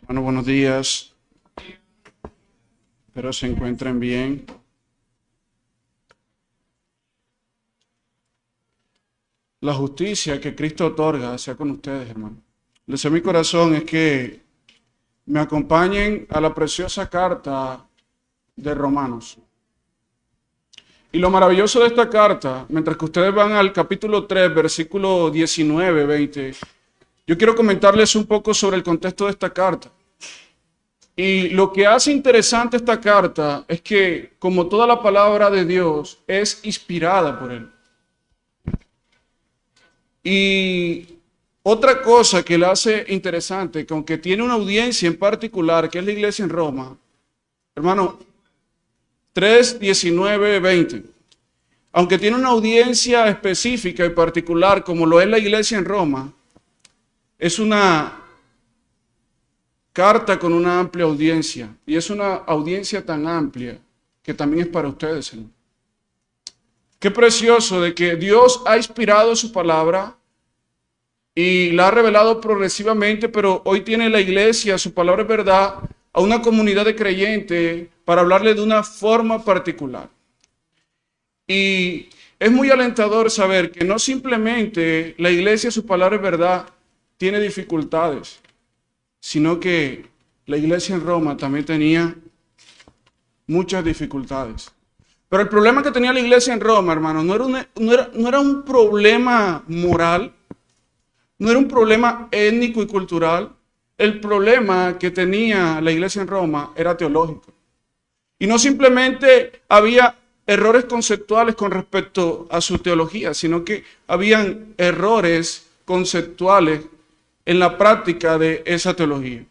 Bueno, buenos días. Espero se encuentren bien. La justicia que Cristo otorga sea con ustedes, hermano. El deseo de mi corazón es que me acompañen a la preciosa carta de Romanos. Y lo maravilloso de esta carta, mientras que ustedes van al capítulo 3, versículo 19, 20, yo quiero comentarles un poco sobre el contexto de esta carta. Y lo que hace interesante esta carta es que, como toda la palabra de Dios, es inspirada por Él. Y otra cosa que la hace interesante, que aunque tiene una audiencia en particular, que es la iglesia en Roma, hermano, 3, 19, 20, aunque tiene una audiencia específica y particular, como lo es la iglesia en Roma, es una carta con una amplia audiencia, y es una audiencia tan amplia que también es para ustedes, Señor. Qué precioso de que Dios ha inspirado su palabra y la ha revelado progresivamente, pero hoy tiene la iglesia, su palabra es verdad, a una comunidad de creyentes para hablarle de una forma particular. Y es muy alentador saber que no simplemente la iglesia, su palabra es verdad, tiene dificultades, sino que la iglesia en Roma también tenía muchas dificultades. Pero el problema que tenía la iglesia en Roma, hermano, no era un problema moral, no era un problema étnico y cultural. El problema que tenía la iglesia en Roma era teológico. Y no simplemente había errores conceptuales con respecto a su teología, sino que habían errores conceptuales en la práctica de esa teología.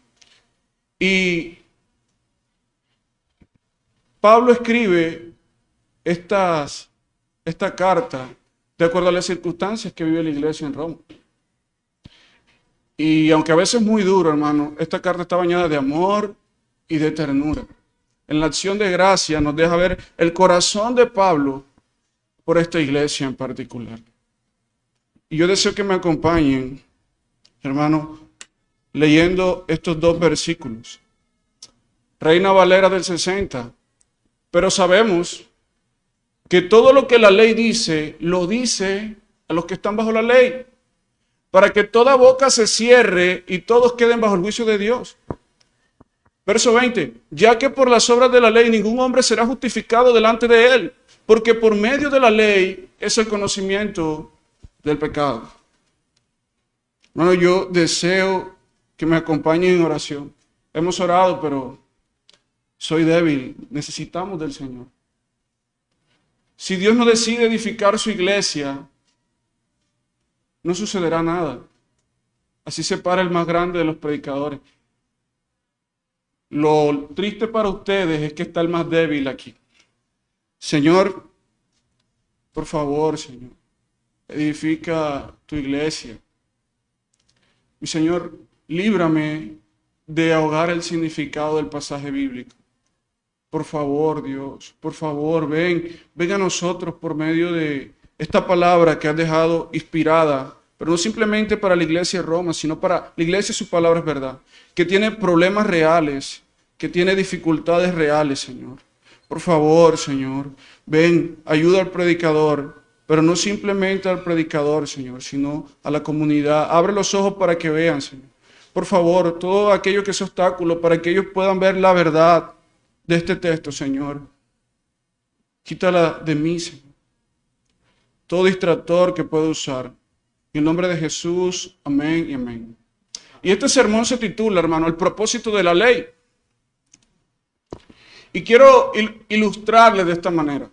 Y Pablo escribe esta carta de acuerdo a las circunstancias que vive la iglesia en Roma. Y aunque a veces es muy duro, hermano, esta carta está bañada de amor y de ternura. En la acción de gracia nos deja ver el corazón de Pablo por esta iglesia en particular. Y yo deseo que me acompañen, hermano, leyendo estos dos versículos. Reina Valera del 60. Pero sabemos que todo lo que la ley dice, lo dice a los que están bajo la ley, para que toda boca se cierre y todos queden bajo el juicio de Dios. Verso 20, ya que por las obras de la ley ningún hombre será justificado delante de él, porque por medio de la ley es el conocimiento del pecado. Bueno, yo deseo que me acompañen en oración. Hemos orado, pero soy débil, necesitamos del Señor. Si Dios no decide edificar su iglesia, no sucederá nada. Así se para el más grande de los predicadores. Lo triste para ustedes es que está el más débil aquí. Señor, por favor, Señor, edifica tu iglesia. Mi Señor, líbrame de ahogar el significado del pasaje bíblico. Por favor, Dios, por favor, ven a nosotros por medio de esta palabra que has dejado inspirada, pero no simplemente para la iglesia de Roma, sino para la iglesia, su palabra es verdad, que tiene problemas reales, que tiene dificultades reales, Señor. Por favor, Señor, ven, ayuda al predicador, pero no simplemente al predicador, Señor, sino a la comunidad. Abre los ojos para que vean, Señor. Por favor, todo aquello que es obstáculo, para que ellos puedan ver la verdad de este texto, Señor. Quítala de mí, Señor. Todo distractor que pueda usar. En el nombre de Jesús, amén y amén. Y este sermón se titula, hermano, el propósito de la ley. Y quiero ilustrarle de esta manera.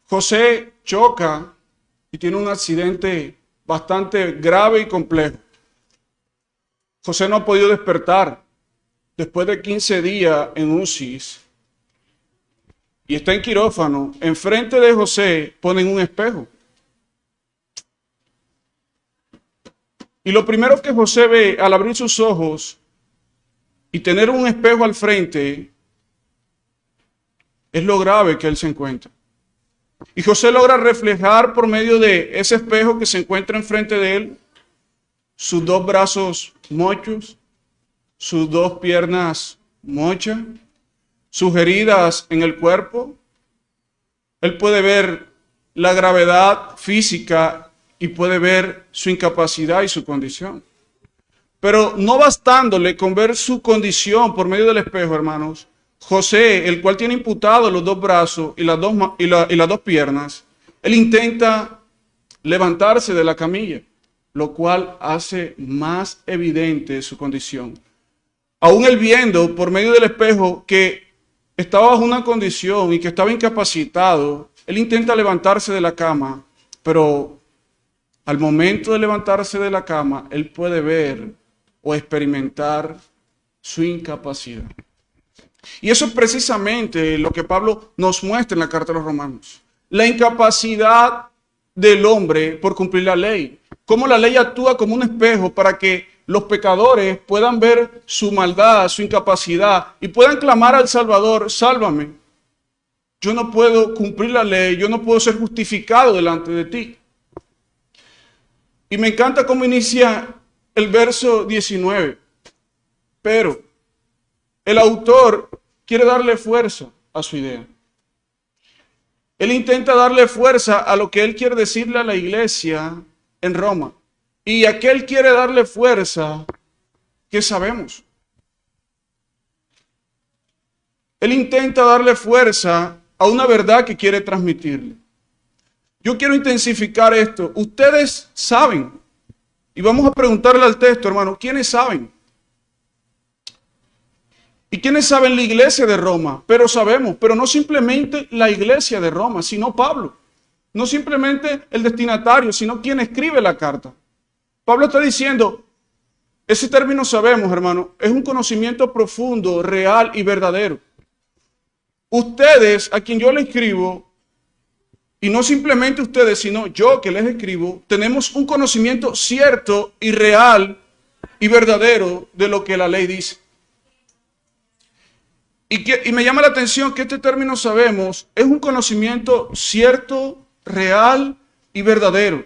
José choca y tiene un accidente bastante grave y complejo. José no ha podido despertar después de 15 días en UCI y está en quirófano. Enfrente de José ponen un espejo. Y lo primero que José ve al abrir sus ojos y tener un espejo al frente es lo grave que él se encuentra. Y José logra reflejar por medio de ese espejo que se encuentra enfrente de él sus dos brazos mochos, sus dos piernas mochas, sus heridas en el cuerpo. Él puede ver la gravedad física y puede ver su incapacidad y su condición. Pero no bastándole con ver su condición por medio del espejo, hermanos, José, el cual tiene imputados los dos brazos y las dos piernas, él intenta levantarse de la camilla, lo cual hace más evidente su condición. Aún él viendo por medio del espejo que estaba bajo una condición y que estaba incapacitado, él intenta levantarse de la cama, pero al momento de levantarse de la cama, él puede ver o experimentar su incapacidad. Y eso es precisamente lo que Pablo nos muestra en la carta a los Romanos. La incapacidad del hombre por cumplir la ley. Cómo la ley actúa como un espejo para que los pecadores puedan ver su maldad, su incapacidad y puedan clamar al Salvador: sálvame. Yo no puedo cumplir la ley, yo no puedo ser justificado delante de ti. Y me encanta cómo inicia el verso 19. Pero el autor quiere darle fuerza a su idea. Él intenta darle fuerza a lo que él quiere decirle a la iglesia en Roma. Y a qué él quiere darle fuerza, ¿qué sabemos? Él intenta darle fuerza a una verdad que quiere transmitirle. Yo quiero intensificar esto. Ustedes saben, y vamos a preguntarle al texto, hermano, ¿quiénes saben? ¿Y quiénes saben? La iglesia de Roma, pero sabemos, pero no simplemente la iglesia de Roma, sino Pablo. No simplemente el destinatario, sino quien escribe la carta. Pablo está diciendo, ese término sabemos, hermano, es un conocimiento profundo, real y verdadero. Ustedes, a quien yo le escribo, y no simplemente ustedes, sino yo que les escribo, tenemos un conocimiento cierto y real y verdadero de lo que la ley dice. Y me llama la atención que este término sabemos es un conocimiento cierto, real y verdadero.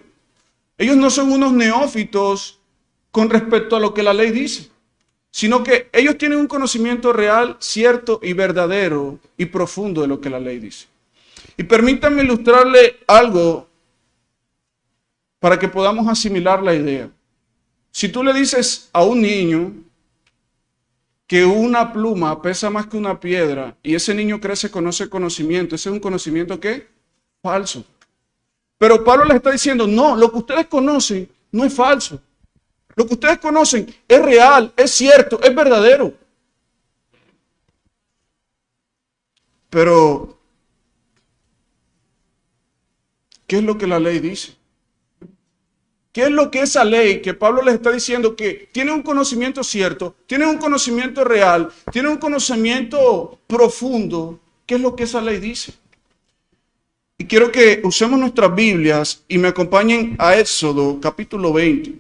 Ellos no son unos neófitos con respecto a lo que la ley dice, sino que ellos tienen un conocimiento real, cierto y verdadero y profundo de lo que la ley dice. Y permítanme ilustrarle algo para que podamos asimilar la idea. Si tú le dices a un niño que una pluma pesa más que una piedra y ese niño crece con ese conocimiento, ese es un conocimiento ¿qué? Falso. Pero Pablo les está diciendo, no, lo que ustedes conocen no es falso. Lo que ustedes conocen es real, es cierto, es verdadero. Pero, ¿qué es lo que la ley dice? ¿Qué es lo que esa ley que Pablo les está diciendo que tiene un conocimiento cierto, tiene un conocimiento real, tiene un conocimiento profundo? ¿Qué es lo que esa ley dice? Y quiero que usemos nuestras Biblias y me acompañen a Éxodo capítulo 20,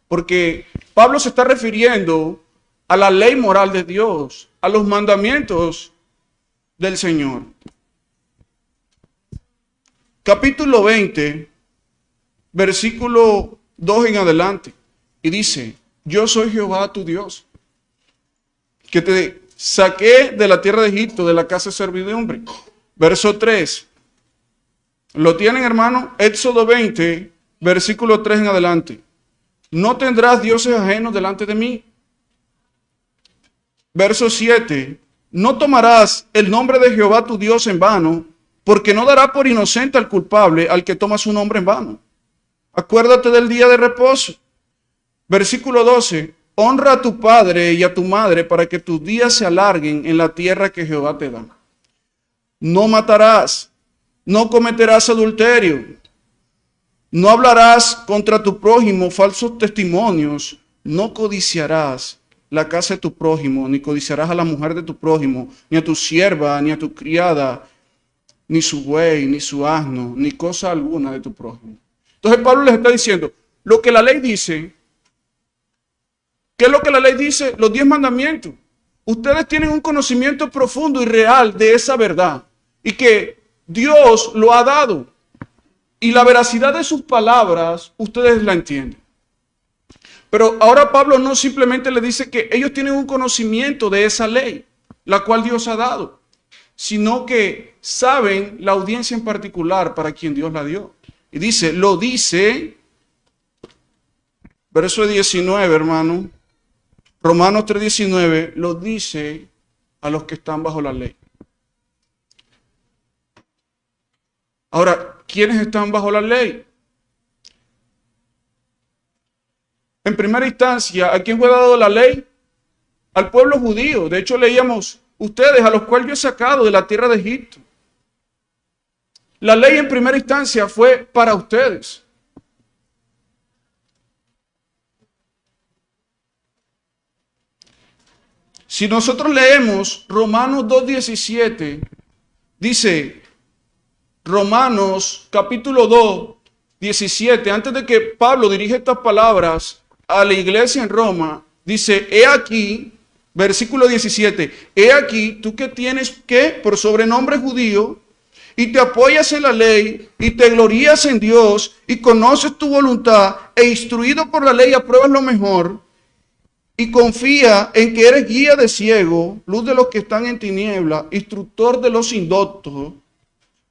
porque Pablo se está refiriendo a la ley moral de Dios, a los mandamientos del Señor. Capítulo 20, versículo 2 en adelante, y dice, yo soy Jehová tu Dios, que te saqué de la tierra de Egipto, de la casa de servidumbre. Verso 3, ¿lo tienen, hermano? Éxodo 20, versículo 3 en adelante. No tendrás dioses ajenos delante de mí. Verso 7, no tomarás el nombre de Jehová tu Dios en vano, porque no dará por inocente al culpable al que toma su nombre en vano. Acuérdate del día de reposo. Versículo 12. Honra a tu padre y a tu madre para que tus días se alarguen en la tierra que Jehová te da. No matarás. No cometerás adulterio. No hablarás contra tu prójimo falsos testimonios. No codiciarás la casa de tu prójimo, ni codiciarás a la mujer de tu prójimo, ni a tu sierva, ni a tu criada, ni su buey, ni su asno, ni cosa alguna de tu prójimo. Entonces Pablo les está diciendo, lo que la ley dice, ¿qué es lo que la ley dice? Los 10 mandamientos. Ustedes tienen un conocimiento profundo y real de esa verdad y que Dios lo ha dado. Y la veracidad de sus palabras, ustedes la entienden. Pero ahora Pablo no simplemente le dice que ellos tienen un conocimiento de esa ley, la cual Dios ha dado, sino que saben la audiencia en particular para quien Dios la dio. Y dice, verso 19, hermano, Romanos 3:19, lo dice a los que están bajo la ley. Ahora, ¿quiénes están bajo la ley? En primera instancia, ¿a quién fue dado la ley? Al pueblo judío. De hecho, leíamos, ustedes a los cuales yo he sacado de la tierra de Egipto. La ley en primera instancia fue para ustedes. Si nosotros leemos Romanos 2:17, dice Romanos capítulo 2:17, antes de que Pablo dirige estas palabras a la iglesia en Roma, dice, he aquí, versículo 17, he aquí, tú que tienes que por sobrenombre judío, y te apoyas en la ley, y te glorías en Dios, y conoces tu voluntad, e instruido por la ley apruebas lo mejor, y confía en que eres guía de ciego, luz de los que están en tiniebla, instructor de los indoctos,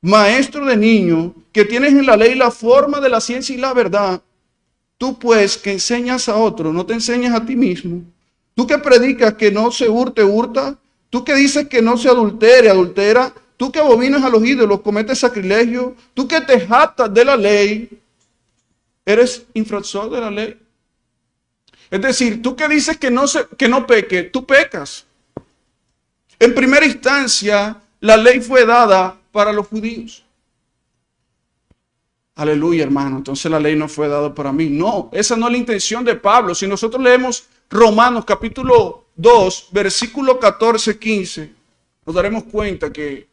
maestro de niños, que tienes en la ley la forma de la ciencia y la verdad. Tú pues que enseñas a otros, no te enseñas a ti mismo. Tú que predicas que no se hurte, hurta. Tú que dices que no se adultere, adultera. Tú que abominas a los ídolos, cometes sacrilegio. Tú que te jactas de la ley, eres infractor de la ley. Es decir, tú que dices que no peque, tú pecas. En primera instancia, la ley fue dada para los judíos. Aleluya, hermano. Entonces la ley no fue dada para mí. No, esa no es la intención de Pablo. Si nosotros leemos Romanos capítulo 2, versículo 14-15, nos daremos cuenta que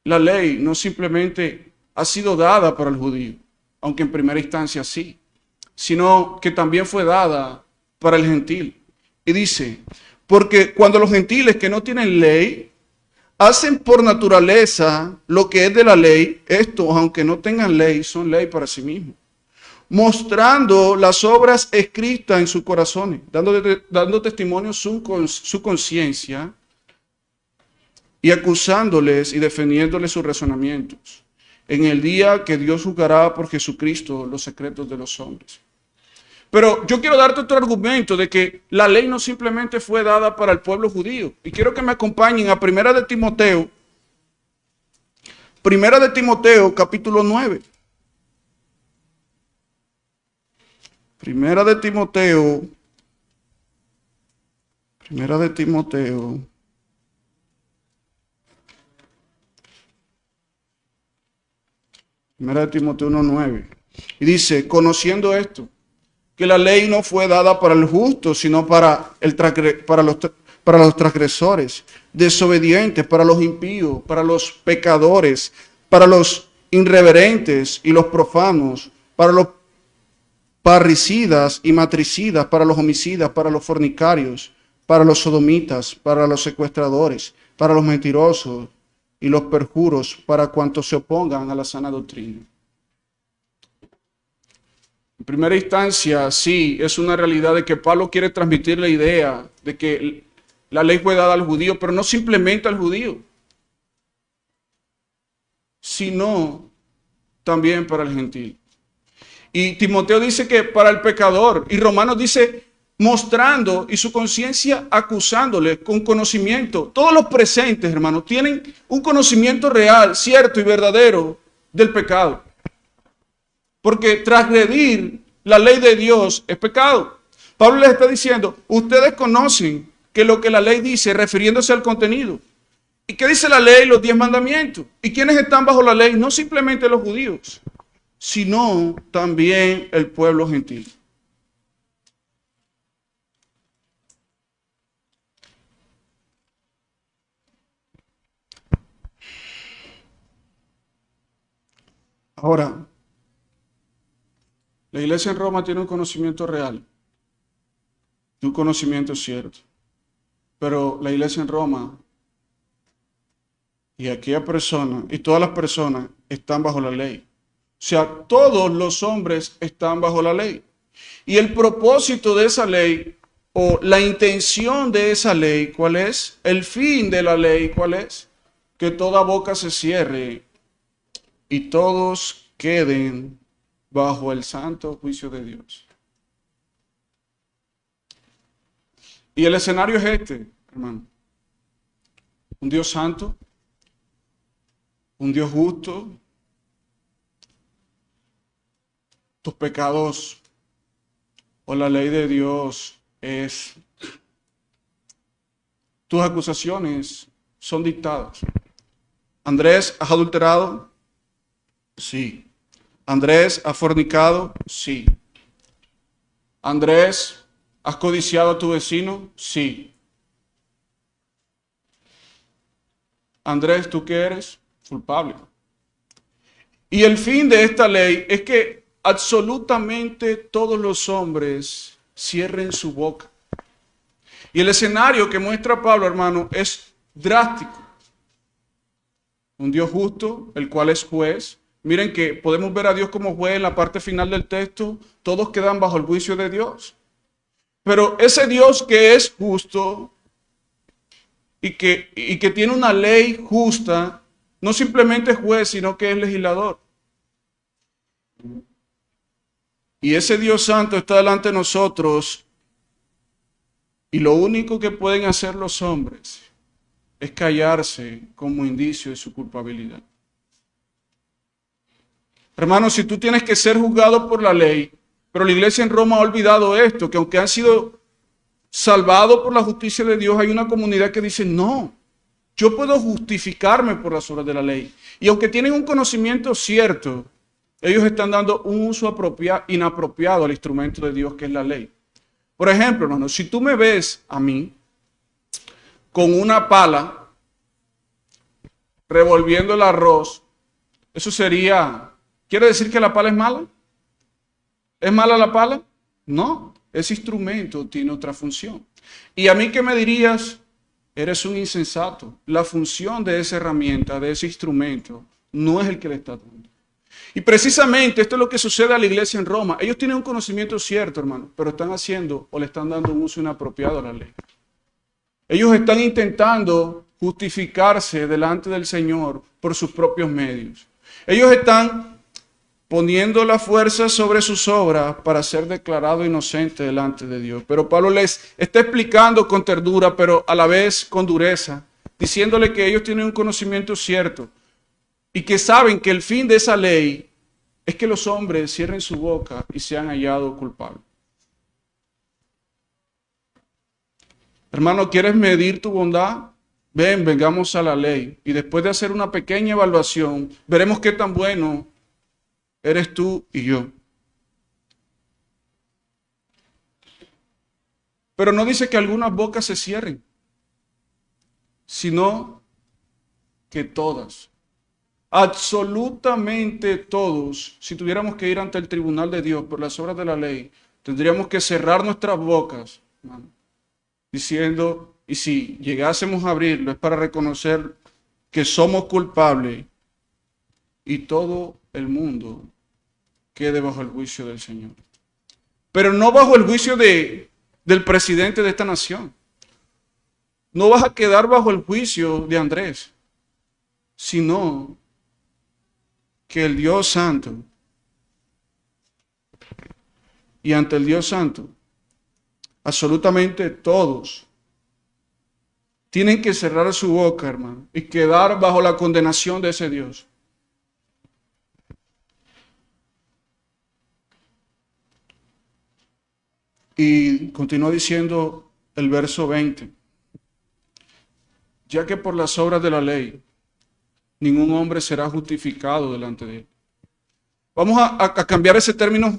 la ley no simplemente ha sido dada para el judío, aunque en primera instancia sí, sino que también fue dada para el gentil. Y dice, porque cuando los gentiles que no tienen ley hacen por naturaleza lo que es de la ley, estos, aunque no tengan ley, son ley para sí mismos, mostrando las obras escritas en sus corazones, dando testimonio su conciencia y acusándoles y defendiéndoles sus razonamientos, en el día que Dios juzgará por Jesucristo los secretos de los hombres. Pero yo quiero darte otro argumento de que la ley no simplemente fue dada para el pueblo judío. Y quiero que me acompañen a Primera de Timoteo capítulo 9. Primera de Timoteo Primera de Timoteo 1:9. Y dice, conociendo esto, que la ley no fue dada para el justo, sino para los transgresores, desobedientes, para los impíos, para los pecadores, para los irreverentes y los profanos, para los parricidas y matricidas, para los homicidas, para los fornicarios, para los sodomitas, para los secuestradores, para los mentirosos y los perjuros, para cuantos se opongan a la sana doctrina. En primera instancia, sí, es una realidad de que Pablo quiere transmitir la idea de que la ley fue dada al judío, pero no simplemente al judío, sino también para el gentil. Y Timoteo dice que para el pecador, y Romanos dice mostrando y su conciencia acusándole con conocimiento. Todos los presentes, hermanos, tienen un conocimiento real, cierto y verdadero del pecado. Porque transgredir la ley de Dios es pecado. Pablo les está diciendo, ustedes conocen que lo que la ley dice, refiriéndose al contenido. ¿Y qué dice la ley? Los 10 mandamientos. ¿Y quiénes están bajo la ley? No simplemente los judíos, sino también el pueblo gentil. Ahora, la iglesia en Roma tiene un conocimiento real, un conocimiento cierto, pero la iglesia en Roma y aquella persona y todas las personas están bajo la ley. sea, todos los hombres están bajo la ley. Y el propósito de esa ley, o la intención de esa ley, ¿cuál es? El fin de la ley, ¿cuál es? Que toda boca se cierre y todos queden bajo el santo juicio de Dios. Y el escenario es este, hermano. Un Dios santo, un Dios justo. Tus pecados o la ley de Dios es... Tus acusaciones son dictadas. Andrés, ¿has adulterado? Sí. Andrés, ¿has fornicado? Sí. Andrés, ¿has codiciado a tu vecino? Sí. Andrés, ¿tú qué eres? Culpable. Y el fin de esta ley es que absolutamente todos los hombres cierren su boca. Y el escenario que muestra Pablo, hermano, es drástico. Un Dios justo, el cual es juez. Miren que podemos ver a Dios como juez en la parte final del texto. Todos quedan bajo el juicio de Dios. Pero ese Dios que es justo y que tiene una ley justa, no simplemente es juez, sino que es legislador. Y ese Dios santo está delante de nosotros y lo único que pueden hacer los hombres es callarse como indicio de su culpabilidad. Hermano, si tú tienes que ser juzgado por la ley, pero la iglesia en Roma ha olvidado esto, que aunque han sido salvados por la justicia de Dios, hay una comunidad que dice, no, yo puedo justificarme por las obras de la ley. Y aunque tienen un conocimiento cierto, ellos están dando un uso inapropiado al instrumento de Dios que es la ley. Por ejemplo, hermano, si tú me ves a mí con una pala revolviendo el arroz, eso sería, ¿quiere decir que la pala es mala? ¿Es mala la pala? No, ese instrumento tiene otra función. Y a mí, ¿qué me dirías? Eres un insensato. La función de esa herramienta, de ese instrumento, no es el que le está dando. Y precisamente esto es lo que sucede a la iglesia en Roma. Ellos tienen un conocimiento cierto, hermano, pero están haciendo o le están dando un uso inapropiado a la ley. Ellos están intentando justificarse delante del Señor por sus propios medios. Ellos están poniendo la fuerza sobre sus obras para ser declarado inocente delante de Dios. Pero Pablo les está explicando con ternura, pero a la vez con dureza, diciéndole que ellos tienen un conocimiento cierto y que saben que el fin de esa ley es que los hombres cierren su boca y sean hallados culpables. Hermano, ¿quieres medir tu bondad? Vengamos a la ley. Y después de hacer una pequeña evaluación, veremos qué tan bueno eres tú y yo. Pero no dice que algunas bocas se cierren, sino que todas. Absolutamente todos, si tuviéramos que ir ante el tribunal de Dios por las obras de la ley, tendríamos que cerrar nuestras bocas, hermano, diciendo, y si llegásemos a abrirlo es para reconocer que somos culpables y todo el mundo quede bajo el juicio del Señor. Pero no bajo el juicio del presidente de esta nación. No vas a quedar bajo el juicio de Andrés, sino que el Dios Santo, y ante el Dios Santo, absolutamente todos tienen que cerrar su boca, hermano, y quedar bajo la condenación de ese Dios. Y continúa diciendo el verso 20, ya que por las obras de la ley ningún hombre será justificado delante de él. Vamos a cambiar ese término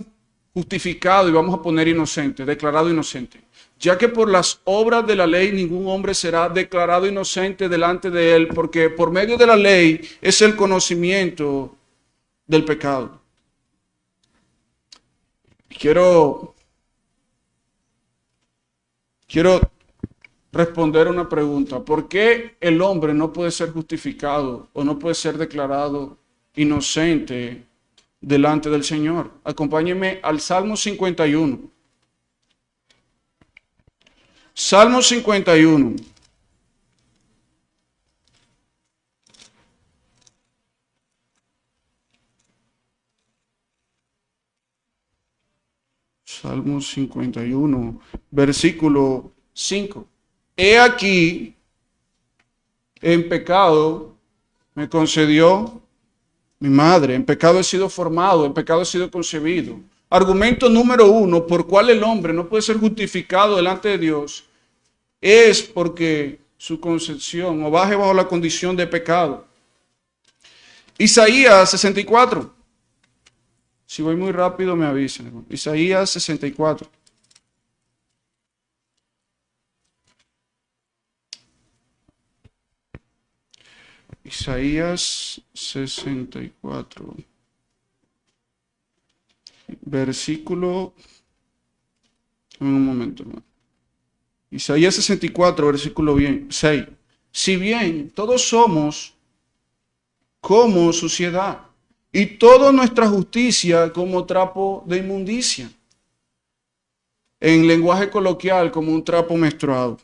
justificado y vamos a poner inocente, declarado inocente. Ya que por las obras de la ley ningún hombre será declarado inocente delante de él, porque por medio de la ley es el conocimiento del pecado. Quiero responder una pregunta. ¿Por qué el hombre no puede ser justificado o no puede ser declarado inocente delante del Señor. Acompáñenme al Salmo 51. Salmo 51. Salmo 51, versículo 5. He aquí, en pecado me concedió mi madre, en pecado he sido formado, en pecado he sido concebido. Argumento número 1, por cual el hombre no puede ser justificado delante de Dios, es porque su concepción o baje bajo la condición de pecado. Isaías 64. Si voy muy rápido me avisan, hermano. Isaías 64. Isaías 64. Versículo. Un momento, hermano. Isaías 64, versículo 6. Si bien todos somos como suciedad, y toda nuestra justicia como trapo de inmundicia. En lenguaje coloquial, como un trapo menstruado.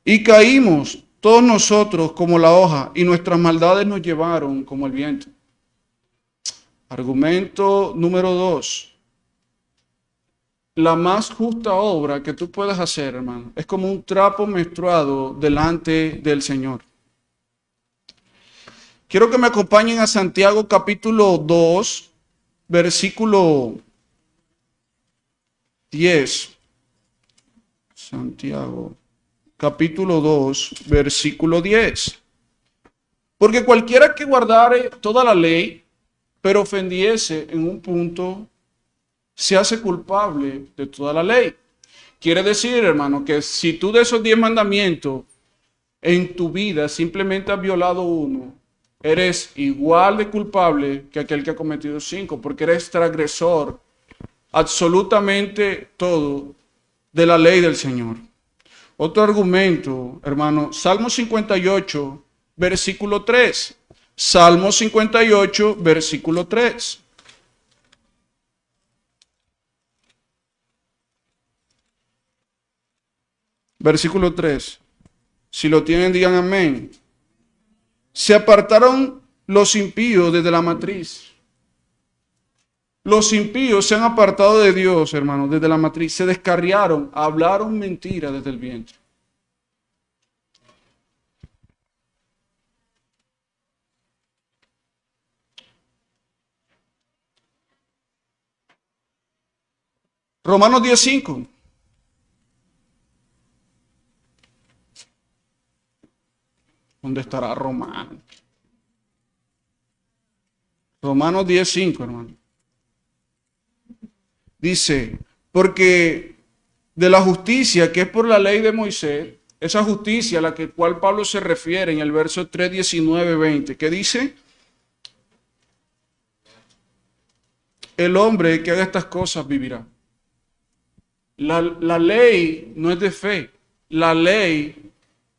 Y caímos todos nosotros como la hoja, y nuestras maldades nos llevaron como el viento. Argumento número 2. La más justa obra que tú puedas hacer, hermano, es como un trapo menstruado delante del Señor. Quiero que me acompañen a Santiago capítulo 2, versículo 10. Santiago capítulo 2, versículo 10. Porque cualquiera que guardare toda la ley, pero ofendiese en un punto, se hace culpable de toda la ley. Quiere decir, hermano, que si tú de esos 10 mandamientos en tu vida simplemente has violado uno, eres igual de culpable que aquel que ha cometido 5, porque eres transgresor absolutamente todo de la ley del Señor. Otro argumento, hermano, Salmo 58, versículo 3. Salmo 58, versículo 3. Versículo 3. Si lo tienen, digan amén. Se apartaron los impíos desde la matriz. Los impíos se han apartado de Dios, hermano, desde la matriz. Se descarriaron, hablaron mentira desde el vientre. Romanos 10:5. ¿Dónde estará Romano? Romanos 10:5, hermano. Dice, porque de la justicia que es por la ley de Moisés, esa justicia a la cual Pablo se refiere en el verso 3, 19, 20, que dice, el hombre que haga estas cosas vivirá. La ley no es de fe, la ley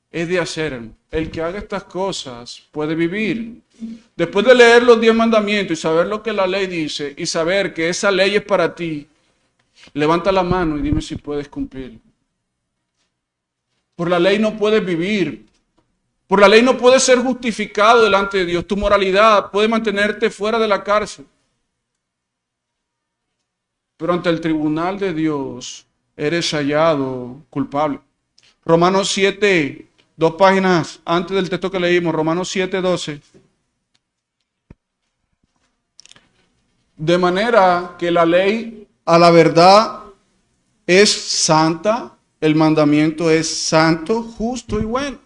es de hacer, hermano. El que haga estas cosas puede vivir. Después de leer los 10 mandamientos y saber lo que la ley dice y saber que esa ley es para ti, levanta la mano y dime si puedes cumplir. Por la ley no puedes vivir. Por la ley no puedes ser justificado delante de Dios. Tu moralidad puede mantenerte fuera de la cárcel. Pero ante el tribunal de Dios eres hallado culpable. Romanos 7, 2 páginas antes del texto que leímos, Romanos 7, 12. De manera que la ley a la verdad es santa, el mandamiento es santo, justo y bueno.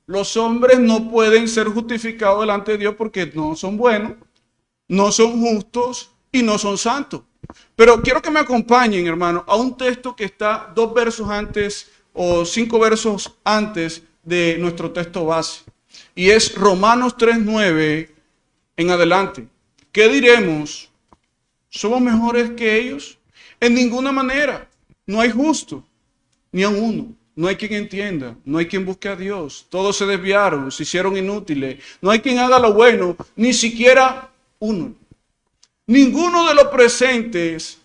Los hombres no pueden ser justificados delante de Dios porque no son buenos, no son justos y no son santos. Pero quiero que me acompañen, hermano, a un texto que está 2 versos antes o 5 versos antes de nuestro texto base. Y es Romanos 3:9 en adelante. ¿Qué diremos? ¿Somos mejores que ellos? En ninguna manera. No hay justo, ni a uno. No hay quien entienda, no hay quien busque a Dios. Todos se desviaron, se hicieron inútiles. No hay quien haga lo bueno, ni siquiera uno. Ninguno de los presentes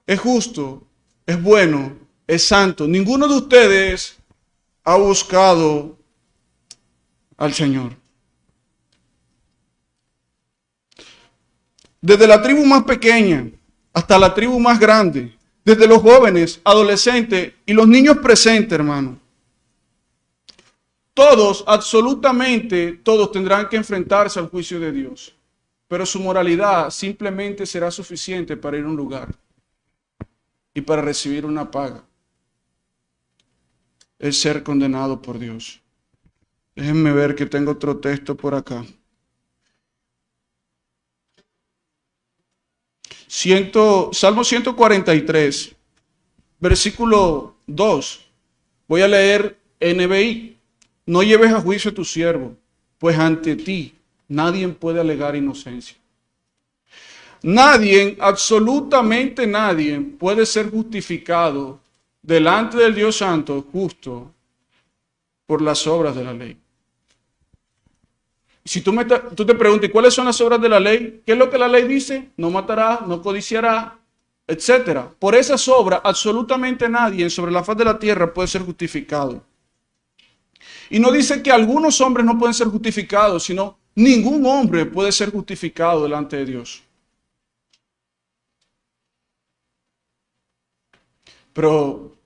es justo, es bueno, es santo. Ninguno de ustedes ha buscado al Señor. Desde la tribu más pequeña hasta la tribu más grande, desde los jóvenes, adolescentes y los niños presentes, hermano. Todos, absolutamente todos tendrán que enfrentarse al juicio de Dios, pero su moralidad simplemente será suficiente para ir a un lugar y para recibir una paga. Es ser condenado por Dios. Déjenme ver que tengo otro texto por acá. Salmo 143, versículo 2. Voy a leer NBI. No lleves a juicio a tu siervo, pues ante ti nadie puede alegar inocencia. Nadie, absolutamente nadie, puede ser justificado delante del Dios Santo, justo, por las obras de la ley. Si tú te preguntas, ¿cuáles son las obras de la ley? ¿Qué es lo que la ley dice? No matarás, no codiciarás, etcétera. Por esas obras, absolutamente nadie sobre la faz de la tierra puede ser justificado. Y no dice que algunos hombres no pueden ser justificados, sino ningún hombre puede ser justificado delante de Dios. Pero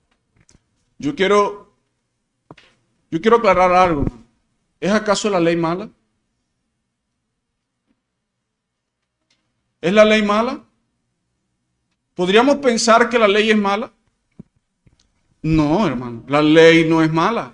yo quiero aclarar algo. ¿Es acaso la ley mala? ¿Es la ley mala? ¿Podríamos pensar que la ley es mala? No, hermano, la ley no es mala.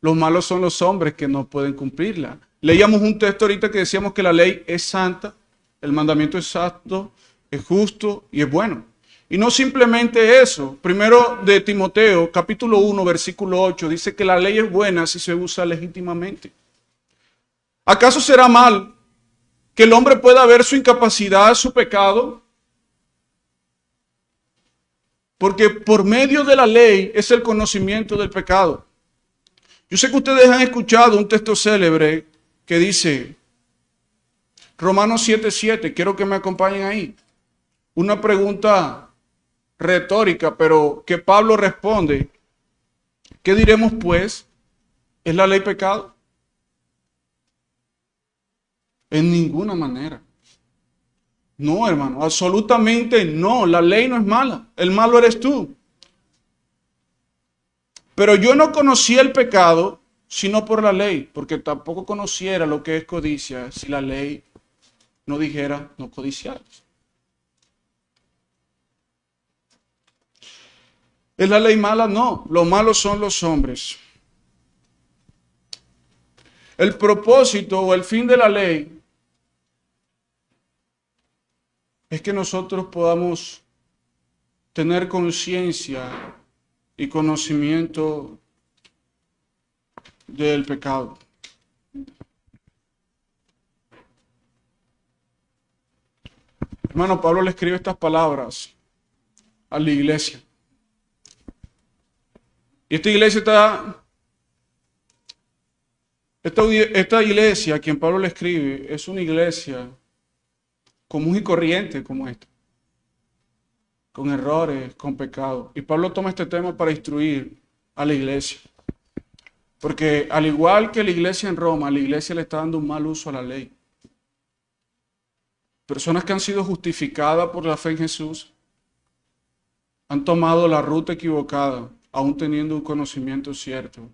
Los malos son los hombres que no pueden cumplirla. Leíamos un texto ahorita que decíamos que la ley es santa, el mandamiento es santo, es justo y es bueno. Y no simplemente eso. Primero de Timoteo, capítulo 1, versículo 8, dice que la ley es buena si se usa legítimamente. ¿Acaso será mal que el hombre pueda ver su incapacidad, su pecado? Porque por medio de la ley es el conocimiento del pecado. Yo sé que ustedes han escuchado un texto célebre que dice, Romanos 7:7, quiero que me acompañen ahí. Una pregunta retórica, pero que Pablo responde, ¿qué diremos pues? ¿Es la ley pecado? En ninguna manera. No, hermano, absolutamente no. La ley no es mala. El malo eres tú. Pero yo no conocía el pecado sino por la ley, porque tampoco conociera lo que es codicia si la ley no dijera no codiciarás. ¿Es la ley mala? No, los malos son los hombres. El propósito o el fin de la ley es que nosotros podamos tener conciencia y conocimiento del pecado. Hermano, Pablo le escribe estas palabras a la iglesia. Y esta iglesia a quien Pablo le escribe es una iglesia común y corriente como esta, con errores, con pecados. Y Pablo toma este tema para instruir a la iglesia. Porque al igual que la iglesia en Roma, la iglesia le está dando un mal uso a la ley. Personas que han sido justificadas por la fe en Jesús han tomado la ruta equivocada, aún teniendo un conocimiento cierto,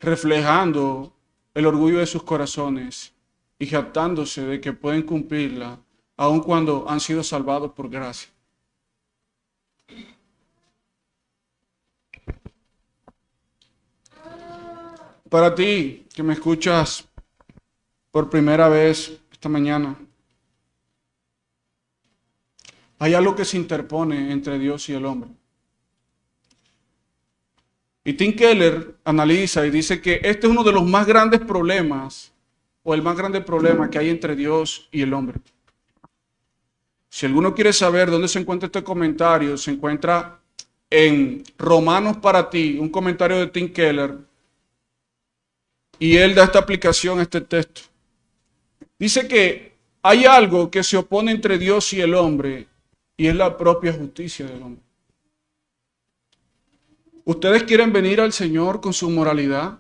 reflejando el orgullo de sus corazones y jactándose de que pueden cumplirla, aun cuando han sido salvados por gracia. Para ti que me escuchas por primera vez esta mañana, hay algo que se interpone entre Dios y el hombre. Y Tim Keller analiza y dice que este es uno de los más grandes problemas, o el más grande problema que hay entre Dios y el hombre. Si alguno quiere saber dónde se encuentra este comentario, se encuentra en Romanos para ti, un comentario de Tim Keller, y él da esta aplicación a este texto. Dice que hay algo que se opone entre Dios y el hombre, y es la propia justicia del hombre. ¿Ustedes quieren venir al Señor con su moralidad?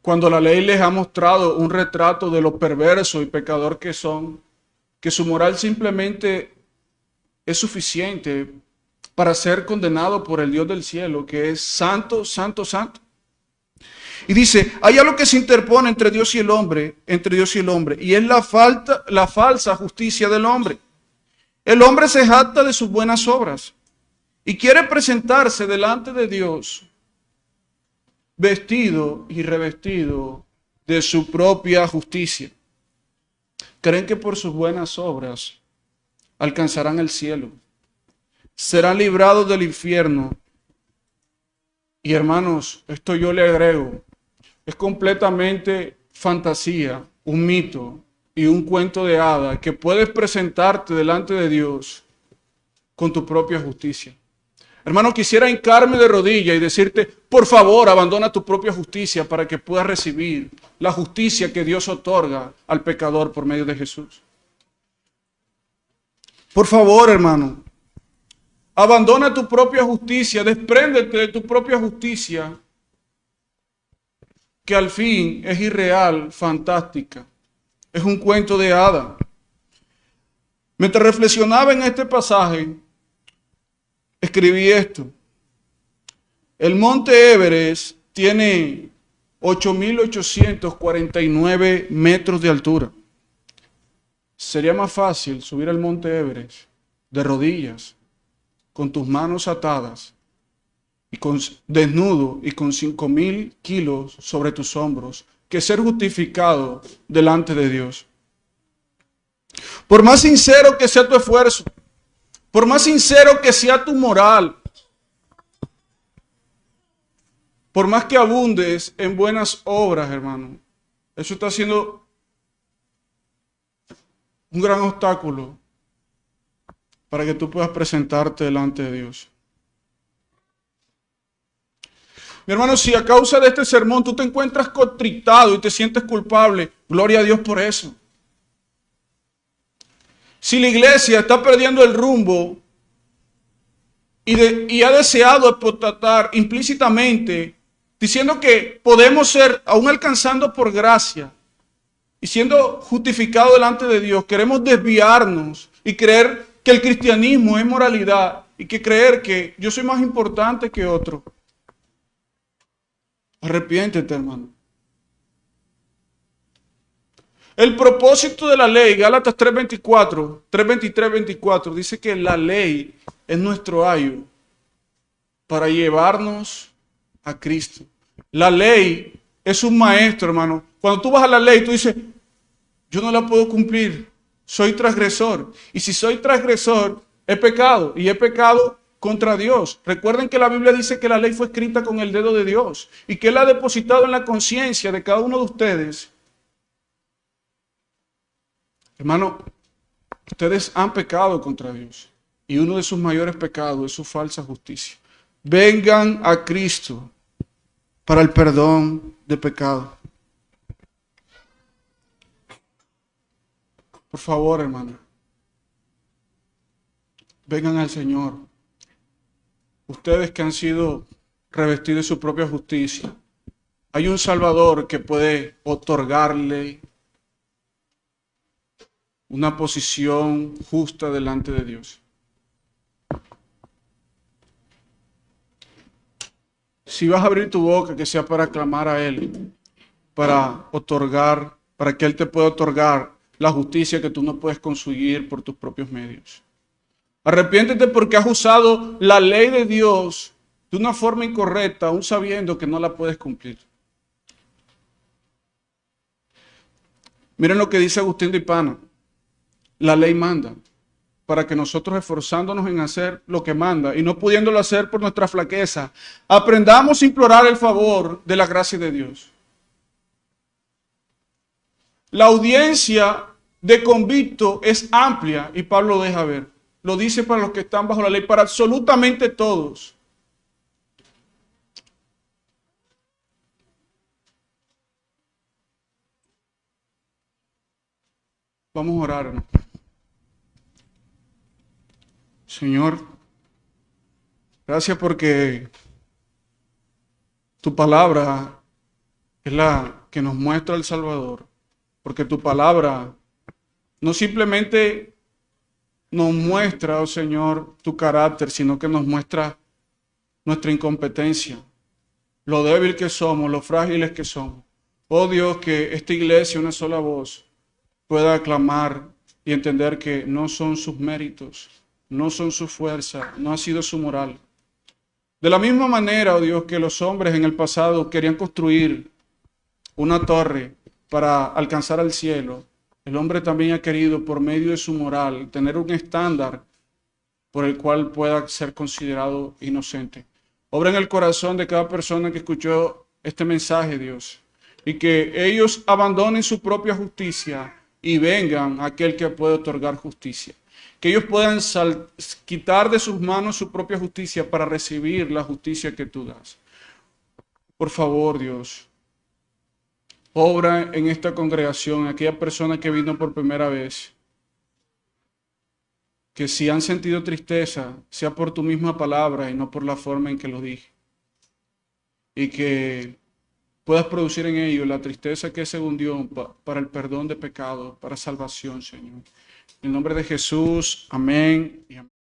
Cuando la ley les ha mostrado un retrato de lo perverso y pecador que son, que su moral simplemente es suficiente para ser condenado por el Dios del cielo, que es santo, santo, santo. Y dice, hay algo que se interpone entre Dios y el hombre, y es la falsa justicia del hombre. El hombre se jacta de sus buenas obras y quiere presentarse delante de Dios vestido y revestido de su propia justicia. Creen que por sus buenas obras alcanzarán el cielo, serán librados del infierno. Y hermanos, esto yo le agrego, es completamente fantasía, un mito y un cuento de hadas que puedes presentarte delante de Dios con tu propia justicia. Hermano, quisiera hincarme de rodillas y decirte, por favor, abandona tu propia justicia para que puedas recibir la justicia que Dios otorga al pecador por medio de Jesús. Por favor, hermano, abandona tu propia justicia, despréndete de tu propia justicia, que al fin es irreal, fantástica. Es un cuento de hadas. Mientras reflexionaba en este pasaje, escribí esto. El monte Everest tiene 8.849 metros de altura. Sería más fácil subir al monte Everest de rodillas, con tus manos atadas, y desnudo y con 5.000 kilos sobre tus hombros, que ser justificado delante de Dios. Por más sincero que sea tu esfuerzo, por más sincero que sea tu moral, por más que abundes en buenas obras, hermano, eso está siendo un gran obstáculo para que tú puedas presentarte delante de Dios. Mi hermano, si a causa de este sermón tú te encuentras contristado y te sientes culpable, gloria a Dios por eso. Si la iglesia está perdiendo el rumbo y ha deseado apostatar implícitamente, diciendo que podemos ser, aún alcanzando por gracia y siendo justificados delante de Dios, queremos desviarnos y creer que el cristianismo es moralidad y que creer que yo soy más importante que otro. Arrepiéntete, hermano. El propósito de la ley, Gálatas 3:23-24, dice que la ley es nuestro ayo para llevarnos a Cristo. La ley es un maestro, hermano. Cuando tú vas a la ley, tú dices, yo no la puedo cumplir, soy transgresor. Y si soy transgresor, he pecado. Y he pecado contra Dios. Recuerden que la Biblia dice que la ley fue escrita con el dedo de Dios y que Él ha depositado en la conciencia de cada uno de ustedes. Hermano, ustedes han pecado contra Dios y uno de sus mayores pecados es su falsa justicia. Vengan a Cristo para el perdón de pecado. Por favor, hermano, vengan al Señor. Ustedes que han sido revestidos de su propia justicia, hay un Salvador que puede otorgarle una posición justa delante de Dios. Si vas a abrir tu boca, que sea para clamar a Él, para otorgar, para que Él te pueda otorgar la justicia que tú no puedes conseguir por tus propios medios. Arrepiéntete porque has usado la ley de Dios de una forma incorrecta, aún sabiendo que no la puedes cumplir. Miren lo que dice Agustín de Hipona. La ley manda para que nosotros, esforzándonos en hacer lo que manda y no pudiéndolo hacer por nuestra flaqueza, aprendamos a implorar el favor de la gracia de Dios. La audiencia de convicto es amplia y Pablo deja ver. Lo dice para los que están bajo la ley, para absolutamente todos. Vamos a orar, hermano. Señor, gracias porque tu palabra es la que nos muestra el Salvador. Porque tu palabra no simplemente nos muestra, oh Señor, tu carácter, sino que nos muestra nuestra incompetencia, lo débil que somos, lo frágiles que somos. Oh Dios, que esta iglesia, una sola voz, pueda clamar y entender que no son sus méritos, no son su fuerza, no ha sido su moral. De la misma manera, oh Dios, que los hombres en el pasado querían construir una torre para alcanzar al cielo, el hombre también ha querido, por medio de su moral, tener un estándar por el cual pueda ser considerado inocente. Obra en el corazón de cada persona que escuchó este mensaje, Dios, y que ellos abandonen su propia justicia y vengan a aquel que puede otorgar justicia. Que ellos puedan quitar de sus manos su propia justicia para recibir la justicia que tú das. Por favor, Dios, obra en esta congregación, aquella persona que vino por primera vez, que si han sentido tristeza, sea por tu misma palabra y no por la forma en que lo dije. Y que puedas producir en ellos la tristeza que es según Dios para el perdón de pecados, para salvación, Señor. En el nombre de Jesús, amén y amén.